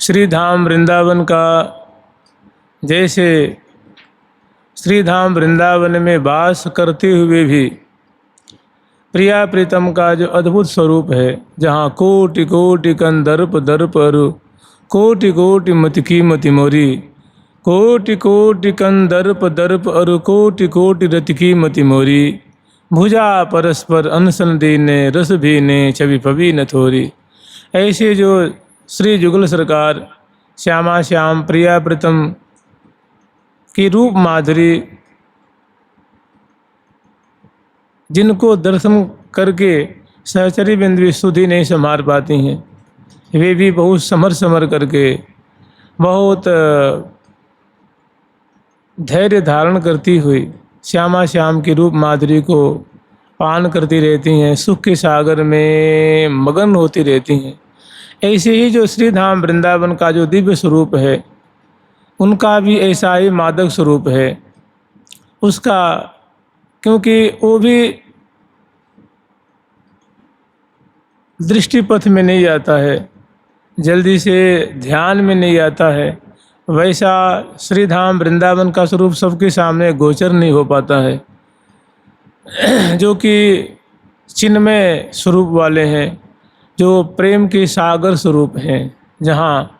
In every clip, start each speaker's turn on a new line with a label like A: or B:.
A: श्री धाम वृंदावन का, जैसे श्री धाम वृंदावन में वास करते हुए भी प्रिया प्रीतम का जो अद्भुत स्वरूप है, जहाँ कोटि कोटि कंदर्प दर्प अरु कोटि कोटि मति की मति मोरी, कोटि कोटि कंदर्प दर्प अरु कोटि कोटि रति की मति मोरी, भुजा परस्पर अनसन दीने रस भीने छवि पवी न थोरी। ऐसे जो श्री जुगल सरकार श्यामा श्याम प्रिया प्रीतम की रूप माधुरी, जिनको दर्शन करके सहचरी बिंद भी सुधि नहीं संभाल पाती हैं, वे भी बहुत समर समर करके बहुत धैर्य धारण करती हुई श्यामा श्याम की रूप माधुरी को पान करती रहती हैं, सुख के सागर में मगन होती रहती हैं। ऐसे ही जो श्री धाम वृंदावन का जो दिव्य स्वरूप है, उनका भी ऐसा ही मादक स्वरूप है उसका, क्योंकि वो भी दृष्टि पथ में नहीं आता है, जल्दी से ध्यान में नहीं आता है, वैसा श्री धाम वृंदावन का स्वरूप सबके सामने गोचर नहीं हो पाता है, जो कि चिन्मय स्वरूप वाले हैं, जो प्रेम के सागर स्वरूप हैं, जहाँ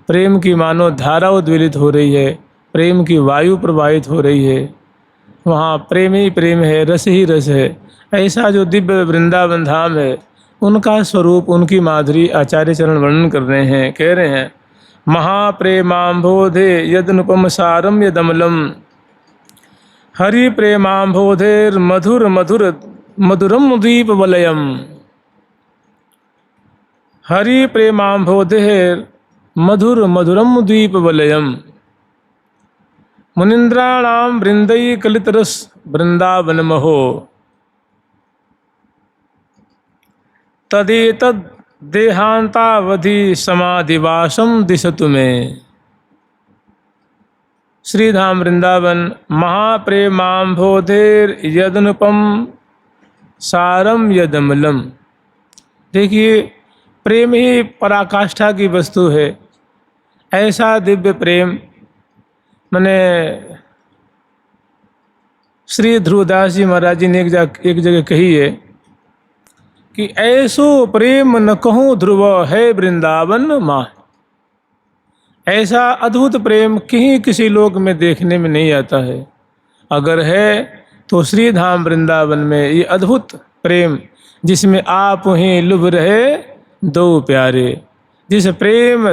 A: प्रेम की मानो धारा उद्वेलित हो रही है, प्रेम की वायु प्रवाहित हो रही है, वहाँ प्रेम ही प्रेम है, रस ही रस है। ऐसा जो दिव्य वृंदावन धाम है, उनका स्वरूप, उनकी माधुरी आचार्य चरण वर्णन कर रहे हैं, कह रहे हैं महाप्रेमाम्भोधे यदनुपम सारम यदमलम, हरि प्रेमाम्भोधेर मधुर मधुर मधुरम द्वीप वलयम, हरि प्रेमाम्भोधेर मधुर मधुरम द्वीप वलयम, मुनिंद्राणाम वृंदई कलितरस वृंदावन महो, तदेतद देहांतावधि समाधिवासम दिशतु में। श्री धाम वृंदावन महाप्रेमाम्भोधेर यदनुपम सारम यदमलम। देखिए, प्रेम ही पराकाष्ठा की वस्तु है। ऐसा दिव्य प्रेम मैंने श्री ध्रुवदास जी महाराज जी ने एक जगह कही है कि ऐसो प्रेम न कहूँ ध्रुव है वृंदावन माँ। ऐसा अद्भुत प्रेम कहीं किसी लोक में देखने में नहीं आता है। अगर है तो श्री धाम वृंदावन में ये अद्भुत प्रेम, जिसमें आप ही लुभ रहे दो प्यारे, जिस प्रेम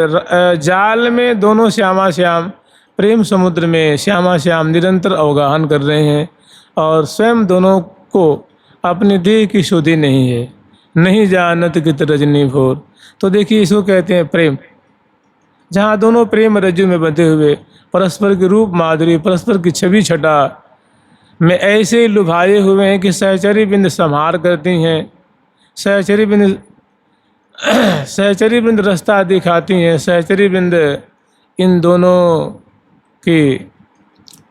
A: जाल में दोनों श्यामा श्याम, प्रेम समुद्र में श्यामा श्याम निरंतर अवगाहन कर रहे हैं, और स्वयं दोनों को अपने देह की शुद्धि नहीं है, नहीं जानत कित रजनी भोर। तो देखिए, इसको कहते हैं प्रेम, जहाँ दोनों प्रेम रज्जु में बंधे हुए परस्पर के रूप माधुरी, परस्पर की छवि छटा में ऐसे लुभाए हुए हैं कि सहचरी बिंद संहार करती हैं, सहचरी बिंद रास्ता दिखाती हैं, सहचरी बिंद इन दोनों की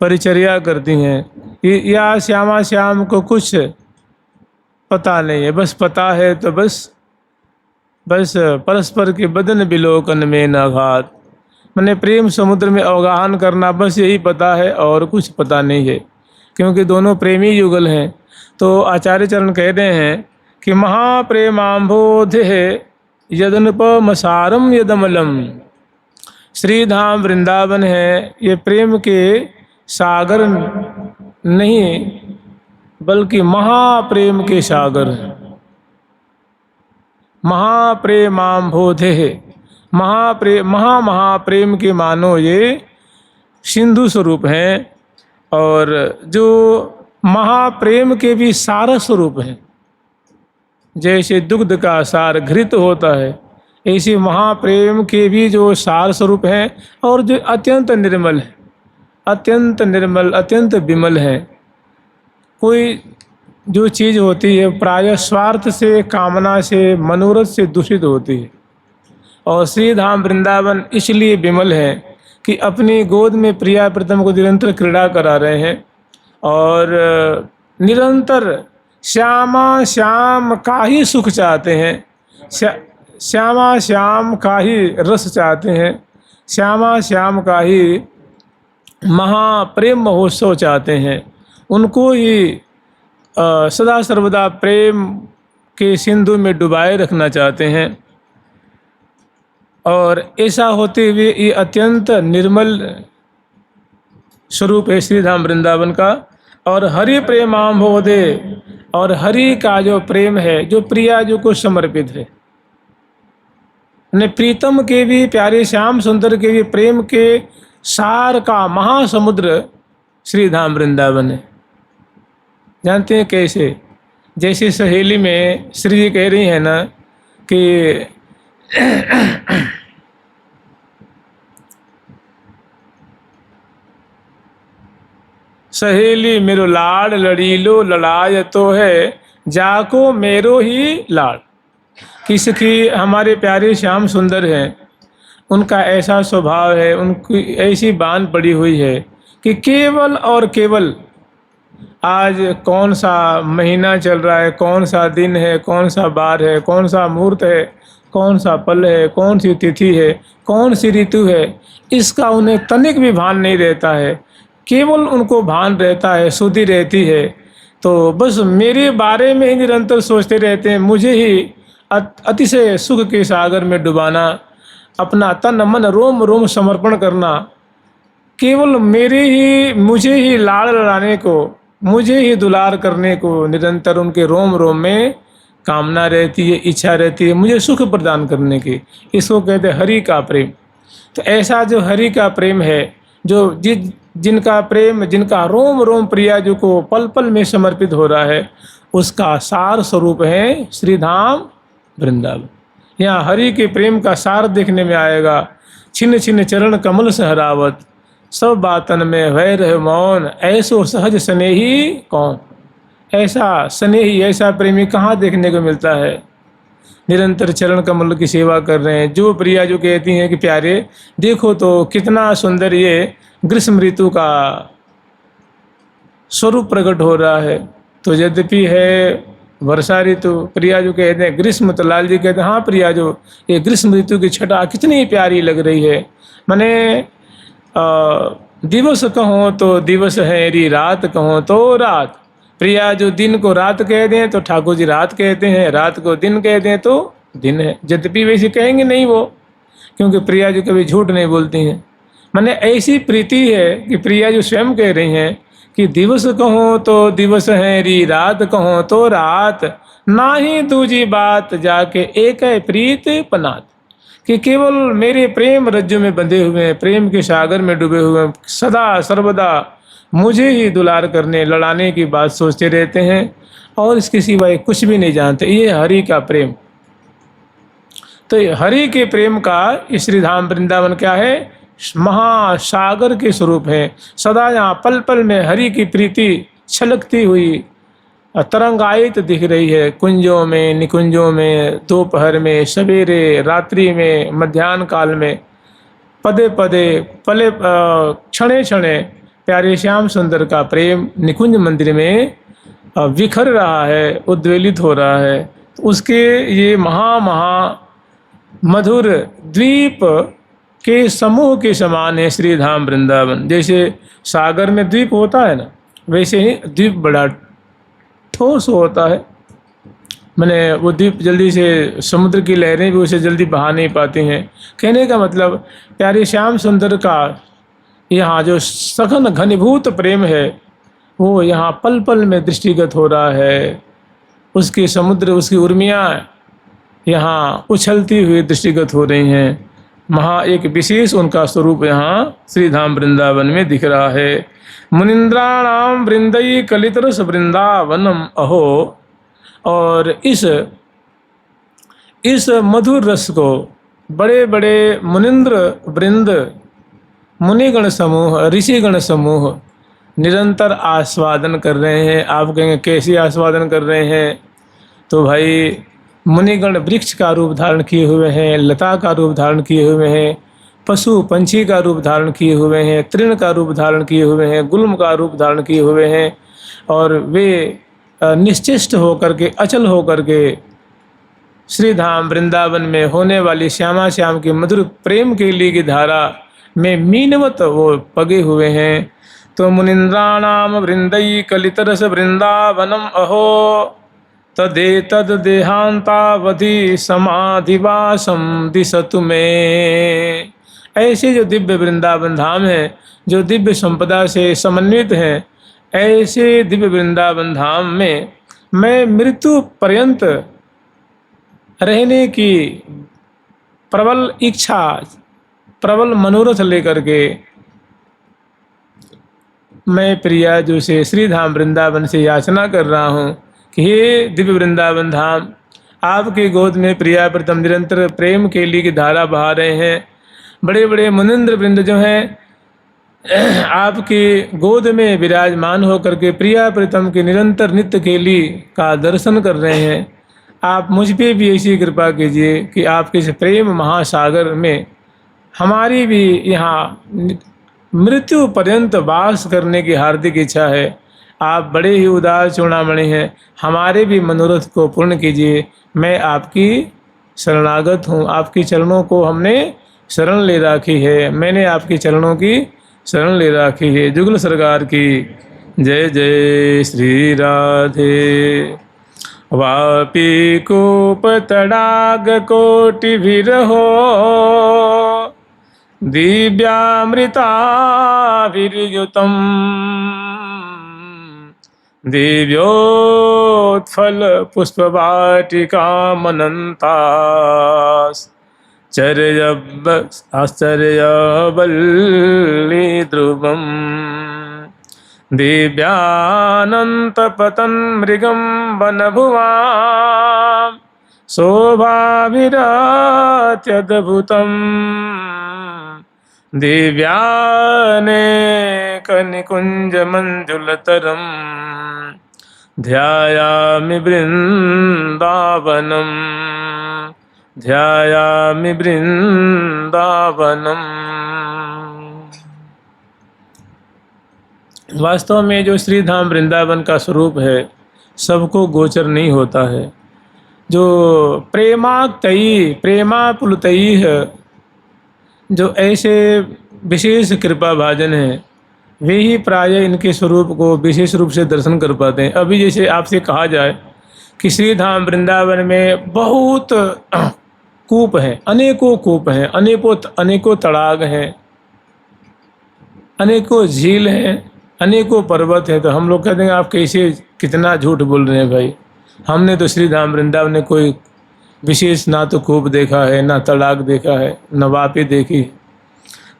A: परिचर्या करती हैं। या श्यामा श्याम को कुछ पता नहीं है, बस पता है तो बस परस्पर के बदन विलोकन में न घात, मैंने प्रेम समुद्र में अवगाहन करना, बस यही पता है और कुछ पता नहीं है, क्योंकि दोनों प्रेमी युगल हैं। तो आचार्य चरण कह रहे हैं कि महाप्रेमाम्भोधे यदनुपमसारम यदमलम। श्री धाम वृंदावन है, ये प्रेम के सागर नहीं बल्कि महाप्रेम के सागर। महाप्रेमाम्भोधे, महाप्रेम के मानो ये सिंधु स्वरूप हैं, और जो महाप्रेम के भी सार स्वरूप हैं। जैसे दुग्ध का सार घृत होता है, ऐसे महाप्रेम के भी जो सार स्वरूप हैं, और जो अत्यंत निर्मल है, अत्यंत निर्मल, अत्यंत विमल है। कोई जो चीज़ होती है प्रायः स्वार्थ से, कामना से, मनोरथ से दूषित होती है, और श्री धाम वृंदावन इसलिए विमल है कि अपनी गोद में प्रिया प्रीतम को निरंतर क्रीड़ा करा रहे हैं, और निरंतर श्यामा श्याम का ही सुख चाहते हैं, श्यामा श्याम का ही रस चाहते हैं, श्यामा श्याम का ही महाप्रेम महोत्सव चाहते हैं। उनको ही सदा सर्वदा प्रेम के सिंधु में डुबाए रखना चाहते हैं। और ऐसा होते हुए ये अत्यंत निर्मल स्वरूप है श्री धाम वृंदावन का। और हरि प्रेमाम्भोदे, और हरि का जो प्रेम है, जो प्रिया जो को समर्पित है, प्रीतम के भी, प्यारे श्याम सुंदर के भी प्रेम के सार का महासमुद्र श्री धाम वृंदावन है। जानते हैं कैसे? जैसे सहेली में श्री जी कह रही है ना कि सहेली मेरो लाड लड़ीलो लड़ाय तो है, जाको मेरो ही लाड। किसकी? हमारे प्यारे श्याम सुंदर हैं, उनका ऐसा स्वभाव है, उनकी ऐसी बान पड़ी हुई है कि केवल और केवल आज कौन सा महीना चल रहा है, कौन सा दिन है, कौन सा बार है, कौन सा मुहूर्त है, कौन सा पल है, कौन सी तिथि है, कौन सी ऋतु है, इसका उन्हें तनिक भी भान नहीं रहता है। केवल उनको भान रहता है, सुधि रहती है, तो बस मेरे बारे में ही निरंतर सोचते रहते हैं। मुझे ही अतिशय सुख के सागर में डुबाना, अपना तन मन रोम रोम समर्पण करना, केवल मुझे ही लाड़ लड़ाने को, मुझे ही दुलार करने को निरंतर उनके रोम रोम में कामना रहती है, इच्छा रहती है, मुझे सुख प्रदान करने की। इसको कहते हैं हरि का प्रेम। तो ऐसा जो हरि का प्रेम है, जो जिनका प्रेम, जिनका रोम रोम प्रिया जो को पल पल में समर्पित हो रहा है, उसका सार स्वरूप है श्री धाम वृंदावन। यहाँ हरि के प्रेम का सार देखने में आएगा। छिन्न छिन्न चरण कमल सहरावत, सब बातन में वह रहे मौन, ऐसो सहज स्नेही कौन। ऐसा स्नेही, ऐसा प्रेमी कहाँ देखने को मिलता है? निरंतर चरण कमल की सेवा कर रहे हैं। जो प्रिया जो कहती हैं कि प्यारे देखो तो कितना सुंदर ये ग्रीष्म ऋतु का स्वरूप प्रकट हो रहा है, तो यद्यपि है वर्षा ऋतु, प्रिया जो कहते हैं ग्रीष्म, तो लाल जी कहते हैं हाँ प्रिया जो ये ग्रीष्म ऋतु की छटा कितनी प्यारी लग रही है। माने दिवस कहो तो दिवस है री, रात कहो तो रात। प्रिया जो दिन को रात कह दें तो ठाकुर जी रात कहते हैं, रात को दिन कह दें तो दिन है। यद्यपि वैसे कहेंगे नहीं वो, क्योंकि प्रिया जो कभी झूठ नहीं बोलती हैं। माने ऐसी प्रीति है कि प्रिया जो स्वयं कह रही हैं कि दिवस कहो तो दिवस है री, रात कहो तो रात, ना ही दूजी बात जाके एक है प्रीत पनात। कि केवल मेरे प्रेम रज्जु में बंधे हुए हैं, प्रेम के सागर में डूबे हुए हैं, सदा सर्वदा मुझे ही दुलार करने लड़ाने की बात सोचते रहते हैं और इसके सिवाय कुछ भी नहीं जानते। ये हरि का प्रेम। तो हरि के प्रेम का श्री धाम वृंदावन क्या है? महासागर के स्वरूप है। सदा यहाँ पल पल में हरि की प्रीति छलकती हुई तरंगायित दिख रही है। कुंजों में, निकुंजों में, दोपहर में, सवेरे, रात्रि में, मध्याह्न काल में, पदे पदे, पले क्षणे क्षणे प्यारे श्याम सुंदर का प्रेम निकुंज मंदिर में विखर रहा है, उद्वेलित हो रहा है। उसके ये महा मधुर द्वीप के समूह के समान है श्री धाम वृंदावन। जैसे सागर में द्वीप होता है ना, वैसे ही द्वीप बड़ा ठोस होता है। मैंने वो द्वीप जल्दी से, समुद्र की लहरें भी उसे जल्दी बहा नहीं पाती हैं। कहने का मतलब प्यारे श्याम सुंदर का यहाँ जो सघन घनीभूत प्रेम है वो यहाँ पल पल में दृष्टिगत हो रहा है। उसकी समुद्र, उसकी उर्मियाँ यहाँ उछलती हुई दृष्टिगत हो रही हैं। एक विशेष उनका स्वरूप यहाँ श्री धाम वृंदावन में दिख रहा है। मुनिंद्राणाम वृंदई कलितरस वृंदावनम अहो। और इस मधुर रस को बड़े बड़े मुनिंद्र वृंद, मुनिगण समूह, ऋषिगण समूह निरंतर आस्वादन कर रहे हैं। आप कहेंगे कैसे आस्वादन कर रहे हैं? तो भाई मुनिगण वृक्ष का रूप धारण किए हुए हैं, लता का रूप धारण किए हुए हैं, पशु पंछी का रूप धारण किए हुए हैं, तृण का रूप धारण किए हुए हैं, गुल्म का रूप धारण किए हुए हैं। और वे निश्चिष्ट होकर के, अचल होकर के श्री धाम वृंदावन में होने वाली श्यामा श्याम की मधुर प्रेम के लिए की धारा में मीनवत वो पगे हुए हैं। तो मुनिंद्राणाम वृंदई कलितरस वृंदावनम अहो तदेतद देहांतावधि समाधिवासम दिशतु में। ऐसे जो दिव्य वृंदावन धाम है, जो दिव्य संपदा से समन्वित हैं, ऐसे दिव्य वृंदावन धाम में मैं मृत्यु पर्यंत रहने की प्रबल इच्छा, प्रबल मनोरथ लेकर के मैं प्रिया जो से श्री धाम वृंदावन से याचना कर रहा हूँ कि हे दिव्य वृंदावन धाम, आपकी गोद में प्रिया प्रथम निरंतर प्रेम के लिए की धारा बहा रहे हैं। बड़े बड़े मुनिंद्र वृंद जो हैं आपकी गोद में विराजमान होकर के प्रिया प्रीतम के निरंतर नित्य केली का दर्शन कर रहे हैं। आप मुझ पे भी ऐसी कृपा कीजिए कि आपके इस प्रेम महासागर में हमारी भी यहाँ मृत्यु पर्यंत वास करने की हार्दिक इच्छा है। आप बड़े ही उदार चूड़ामणि हैं, हमारे भी मनोरथ को पूर्ण कीजिए। मैं आपकी शरणागत हूँ, आपकी चरणों को हमने शरण ले रखी है, मैंने आपके चरणों की शरण ले रखी है। जुगल सरकार की जय जय श्री राधे। वापी कूप तड़ाग कोटि विरहो दिव्यामृता विरयुतम दिव्योत्फल पुष्पवाटिका मनंतास आश्चर्यवल्ली ध्रुवम दिव्यानंतपतन मृगम वनभुवां शोभाभिरात्यद्भुतम् दिव्यानेकनिकुञ्जमञ्जुलतरम् ध्यायामि वृन्दावनम् ध्यायामि वृन्दावनम्। वास्तव में जो श्री धाम वृंदावन का स्वरूप है सबको गोचर नहीं होता है। जो प्रेमाक्तयी प्रेमापुलतयी है, जो ऐसे विशेष कृपा भाजन हैं, वे ही प्रायः इनके स्वरूप को विशेष रूप से दर्शन कर पाते हैं। अभी जैसे आपसे कहा जाए कि श्री धाम वृंदावन में बहुत कूप हैं, अनेकों कूप हैं, अनेकों तड़ाग हैं, अनेकों झील हैं, अनेकों पर्वत हैं, तो हम लोग कहते हैं आप कैसे कितना झूठ बोल रहे हैं भाई। हमने तो श्री धाम वृंदावन में कोई विशेष ना तो कूप देखा है, ना तड़ाग देखा है, न वापी देखी।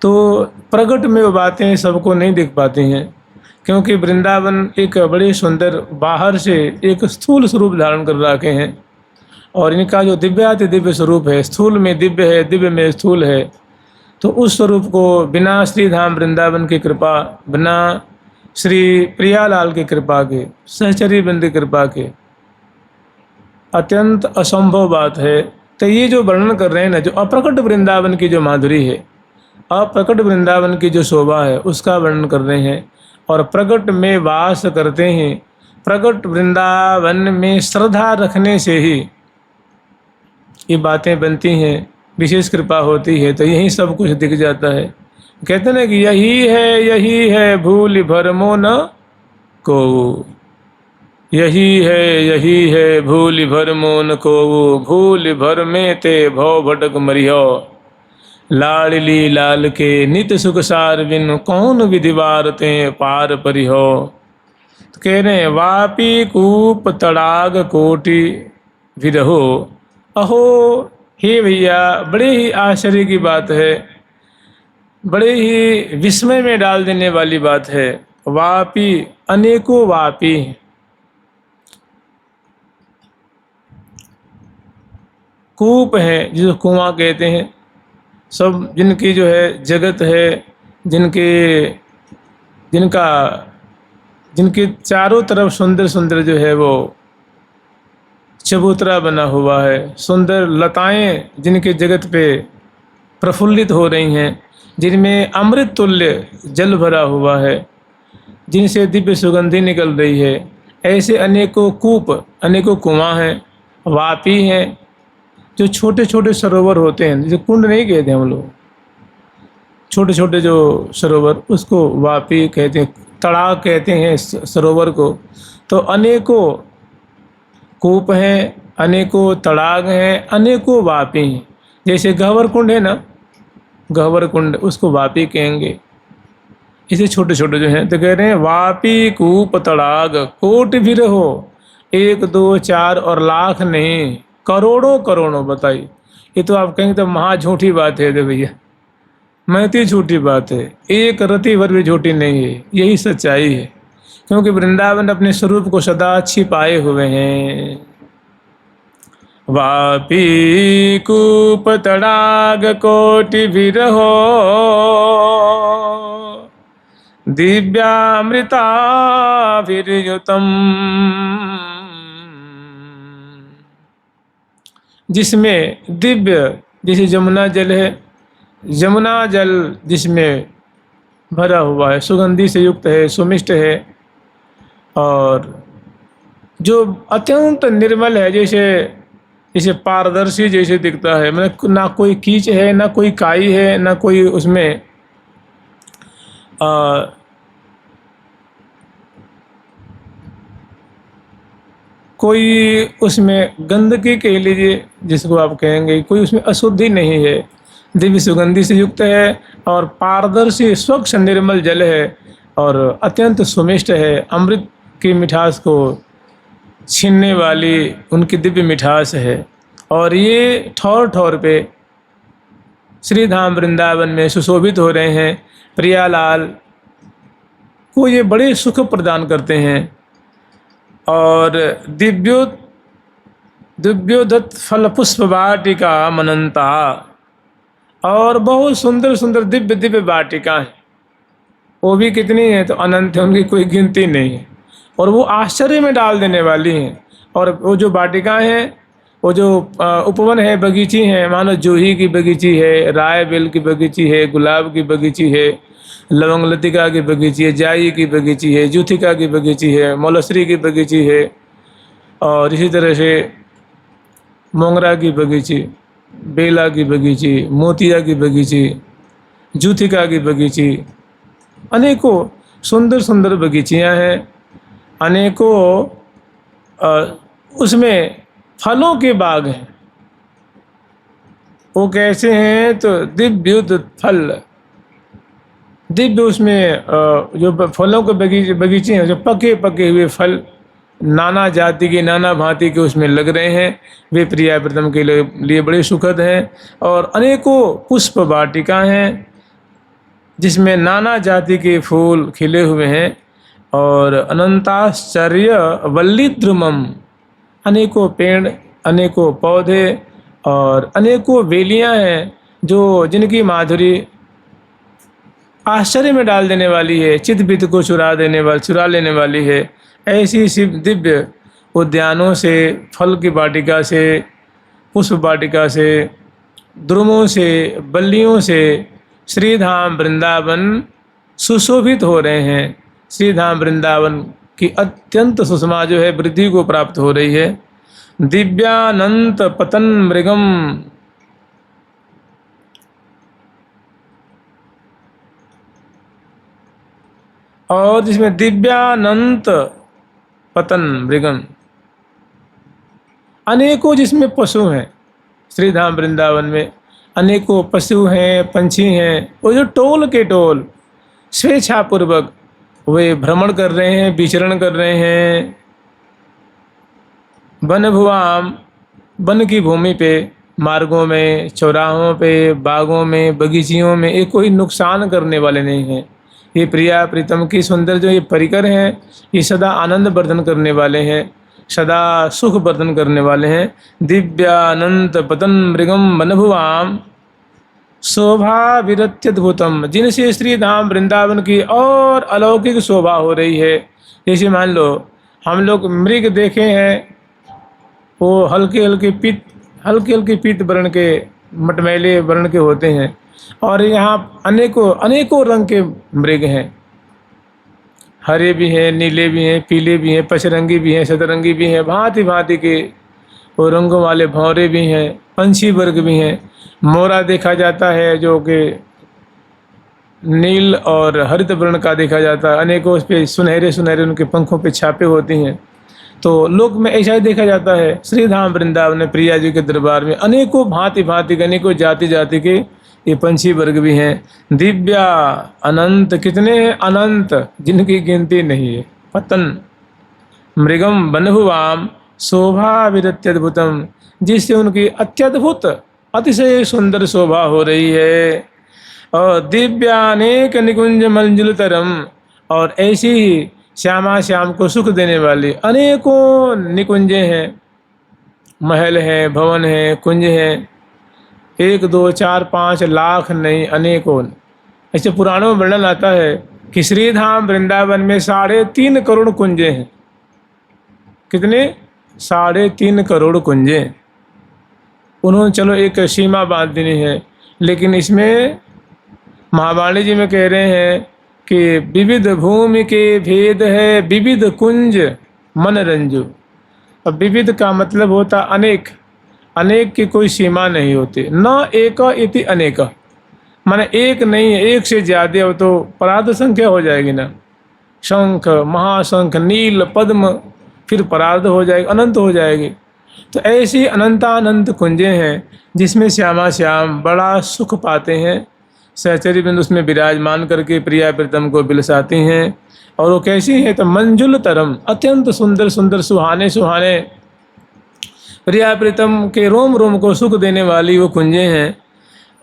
A: तो प्रकट में वो बातें सबको नहीं दिख पाती हैं, क्योंकि वृंदावन एक बड़े सुंदर बाहर से एक स्थूल स्वरूप धारण कर रखे हैं, और इनका जो दिव्याति दिव्य स्वरूप है, स्थूल में दिव्य है, दिव्य में स्थूल है। तो उस स्वरूप को बिना श्री धाम वृंदावन की कृपा, बिना श्री प्रियालाल की कृपा के, सहचरी बंद की कृपा के अत्यंत असंभव बात है। तो ये जो वर्णन कर रहे हैं ना, जो अप्रकट वृंदावन की जो माधुरी है, अप्रकट वृंदावन की जो शोभा है, उसका वर्णन कर रहे हैं। और प्रकट में वास करते हैं, प्रकट वृंदावन में श्रद्धा रखने से ही ये बातें बनती हैं, विशेष कृपा होती है, तो यही सब कुछ दिख जाता है। कहते हैं कि यही है भूल भरमो न को, यही है भूल भरमो न को, भूल भर में ते भव भटक मरियो, लाडली लाल के नित सुख सार बिन कौन विधिवार ते पार परिहो। तो कह रहे हैं वापी कूप तड़ाग कोटि विरहो। अहो हे भैया, बड़े ही आश्चर्य की बात है, बड़े ही विस्मय में डाल देने वाली बात है। वापी, अनेकों वापी, कूप है जिसको कुआं कहते हैं, सब जिनकी जो है जगत है, जिनके चारों तरफ सुंदर सुंदर जो है वो चबूतरा बना हुआ है, सुंदर लताएं जिनके जगत पे प्रफुल्लित हो रही हैं, जिनमें अमृत तुल्य जल भरा हुआ है, जिनसे दिव्य सुगंधी निकल रही है, ऐसे अनेकों कूप, अनेकों कुआं हैं, वापी हैं, जो छोटे छोटे सरोवर होते हैं, जैसे कुंड नहीं कहते हम लोग, छोटे छोटे जो सरोवर, उसको वापी कहते हैं, तड़ाव कहते हैं सरोवर को। तो अनेकों कूप हैं, अनेकों तड़ाग हैं, अनेकों वापी हैं। जैसे गह्वर कुंड है ना, गह्वर कुंड, उसको वापी कहेंगे। इसे छोटे छोटे जो हैं, तो कह रहे हैं वापी कूप तड़ाग कोट भी रहो, 1 2 4 और लाख नहीं, करोड़ों करोड़ों। बताइए, ये तो आप कहेंगे तो महा झूठी बात है। भैया महती झूठी बात है, एक रति भर भी झूठी नहीं है, यही सच्चाई है। क्योंकि वृंदावन अपने स्वरूप को सदा छिपाए हुए हैं। वापी कूप तड़ाग कोटि भी रहो, दिव्यामृता विरयुतम। जिसमें दिव्य, जैसे जमुना जल है, जमुना जल जिसमें भरा हुआ है, सुगंधि से युक्त है, सुमिष्ट है, और जो अत्यंत निर्मल है, जैसे जैसे पारदर्शी जैसे दिखता है, मतलब ना कोई कीच है, ना कोई काई है, ना कोई उसमें कोई उसमें गंदगी कह लीजिए, जिसको आप कहेंगे, कोई उसमें अशुद्धि नहीं है, दिव्य सुगंधि से युक्त है, और पारदर्शी स्वच्छ निर्मल जल है, और अत्यंत सुमिष्ट है, अमृत की मिठास को छीनने वाली उनकी दिव्य मिठास है। और ये ठौर ठौर पे श्री धाम वृंदावन में सुशोभित हो रहे हैं। प्रियालाल को ये बड़े सुख प्रदान करते हैं। और दिव्योदत फल पुष्प वाटिका मनंता, और बहुत सुंदर सुंदर दिव्य दिव्य वाटिका हैं, वो भी कितनी है तो अनंत है, उनकी कोई गिनती नहीं है, और वो आश्चर्य में डाल देने वाली हैं। और वो जो वाटिकाएं हैं, वो जो उपवन है, बगीची हैं, मानो जूही की बगीची है, राय बेल की बगीची है, गुलाब की बगीची है, लवंग लतिका की बगीची है, जाई की बगीची है, जूथिका की बगीची है, मौलसरी की बगीची है, और इसी तरह से मोंगरा की बगीची, बेला की बगीची, मोतिया की बगीची, जूथिका की बगीची, अनेकों सुंदर सुंदर बगीचियाँ हैं। अनेकों उसमें फलों के बाग हैं। वो कैसे हैं तो दिव्य फल, दिव्य उसमें जो फलों के बगीचे हैं, जो पके पके हुए फल नाना जाति के, नाना भांति के उसमें लग रहे हैं, वे प्रिया प्रीतम के लिए बड़े सुखद हैं। और अनेकों पुष्प वाटिका हैं, जिसमें नाना जाति के फूल खिले हुए हैं, और अनंताश्चर्य वल्ली द्रुमम, अनेकों पेड़, अनेकों पौधे, और अनेकों वेलियां हैं, जो जिनकी माधुरी आश्चर्य में डाल देने वाली है, चित्त को चुरा लेने वाली है। ऐसी शिव दिव्य उद्यानों से, फल की वाटिका से, पुष्प वाटिका से, द्रुमों से, बल्लियों से श्रीधाम वृंदावन सुशोभित हो रहे हैं। श्रीधाम वृंदावन की अत्यंत सुषमा जो है वृद्धि को प्राप्त हो रही है। दिव्यानंत पतन मृगम, और जिसमें दिव्यानंत पतन मृगम, अनेकों जिसमें पशु हैं। श्रीधाम वृंदावन में अनेकों पशु हैं, पंछी हैं, वो जो टोल के टोल स्वेच्छापूर्वक वे भ्रमण कर रहे हैं, विचरण कर रहे हैं। वन भुवाम, वन की भूमि पे, मार्गों में, चौराहों पे, बागों में, बगीचियों में, ये कोई नुकसान करने वाले नहीं हैं। ये प्रिया प्रीतम की सुंदर जो ये परिकर हैं, ये सदा आनंद वर्धन करने वाले हैं, सदा सुख वर्धन करने वाले हैं। दिव्यानंत पतन मृगम वनभुवाम शोभा विरत्यद्भुतम, जिनसे श्री धाम वृंदावन की और अलौकिक शोभा हो रही है। जैसे मान लो हम लोग मृग देखे हैं, वो हल्के हल्के पीत वर्ण के, मटमैले वर्ण के होते हैं, और यहाँ अनेकों अनेकों रंग के मृग हैं। हरे भी हैं, नीले भी हैं, पीले भी हैं, पचरंगी भी हैं, सतरंगी भी हैं, भांति भांति के वो रंगों वाले भंवरे भी हैं, पंछी वर्ग भी हैं। मोरा देखा जाता है जो कि नील और हरित वर्ण का देखा जाता है, अनेकों उस पे सुनहरे सुनहरे उनके पंखों पे छापे होती हैं। तो लोक में ऐसा ही देखा जाता है। श्री धाम वृंदावन में प्रिया जी के दरबार में अनेकों भांति भांति के, अनेकों जाति जाति के ये पंछी वर्ग भी हैं। दिव्या अनंत, कितने हैं अनंत, जिनकी गिनती नहीं है। पतन मृगम बनहुआम शोभा विरत्यद्भुतम, जिससे उनकी अत्यद्भुत अतिशय सुंदर शोभा हो रही है। और दिव्यानेक निकुंज मंजुलतरम, और ऐसी ही श्यामा श्याम को सुख देने वाली अनेकों निकुंजे हैं, महल हैं, भवन हैं, कुंज हैं। 1 2 4 5 लाख नहीं, अनेकों। ऐसे पुराणों में वर्णन आता है कि श्रीधाम वृंदावन में 3.5 करोड़ कुंजे हैं। कितने? 3.5 करोड़ कुंजे। उन्होंने चलो एक सीमा बांध देनी है, लेकिन इसमें महावाणी जी में कह रहे हैं कि विविध भूमि के भेद है, विविध कुंज मन रंजू। अब विविध का मतलब होता अनेक, अनेक की कोई सीमा नहीं होती। न एक इति अनेक, माने एक नहीं है, एक से ज्यादा हो तो परार्ध संख्या हो जाएगी ना। शंख, महाशंख, नील, पद्म, फिर परार्ध हो जाएगी, अनंत हो जाएगी। तो ऐसी अनंतानंत कुंजें हैं जिसमें श्यामा श्याम बड़ा सुख पाते हैं। सहचरी बिंदु उसमें विराजमान करके प्रिया प्रीतम को बिलसाती हैं। और वो कैसी हैं? तो मंजुल तरम, अत्यंत सुंदर सुंदर, सुहाने सुहाने, प्रिया प्रीतम के रोम रोम को सुख देने वाली वो कुंजें हैं।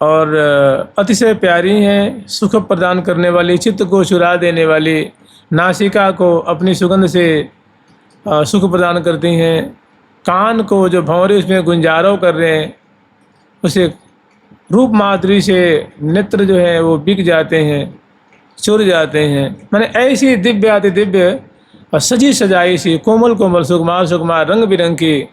A: और अतिशय प्यारी हैं, सुख प्रदान करने वाली, चित्त को चुरा देने वाली, नासिका को अपनी सुगंध से सुख प्रदान करती हैं। कान को जो भंवरे उसमें गुंजारों कर रहे हैं, उसे रूप माधुरी से नेत्र जो है वो बिक जाते हैं, चुर जाते हैं। मैंने ऐसी दिव्य अति दिव्य और सजी सजाई सी, कोमल कोमल, सुकुमार सुकुमार, रंग बिरंग की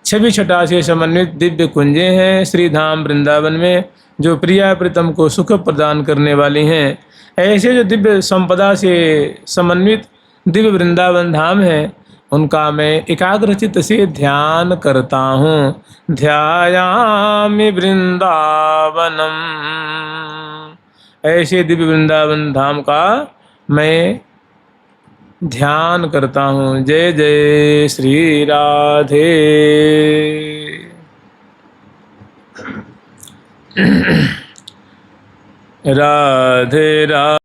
A: छवि छटा से समन्वित दिव्य कुंजें हैं श्री धाम वृंदावन में, जो प्रिया प्रीतम को सुख प्रदान करने वाली हैं। ऐसे जो दिव्य संपदा से समन्वित दिव्य वृंदावन धाम है, उनका मैं एकाग्रचित्त से ध्यान करता हूँ। ध्यायामि वृंदावनम, ऐसे दिव्य वृंदावन धाम का मैं ध्यान करता हूँ। जय जय श्री राधे। राधे राधे।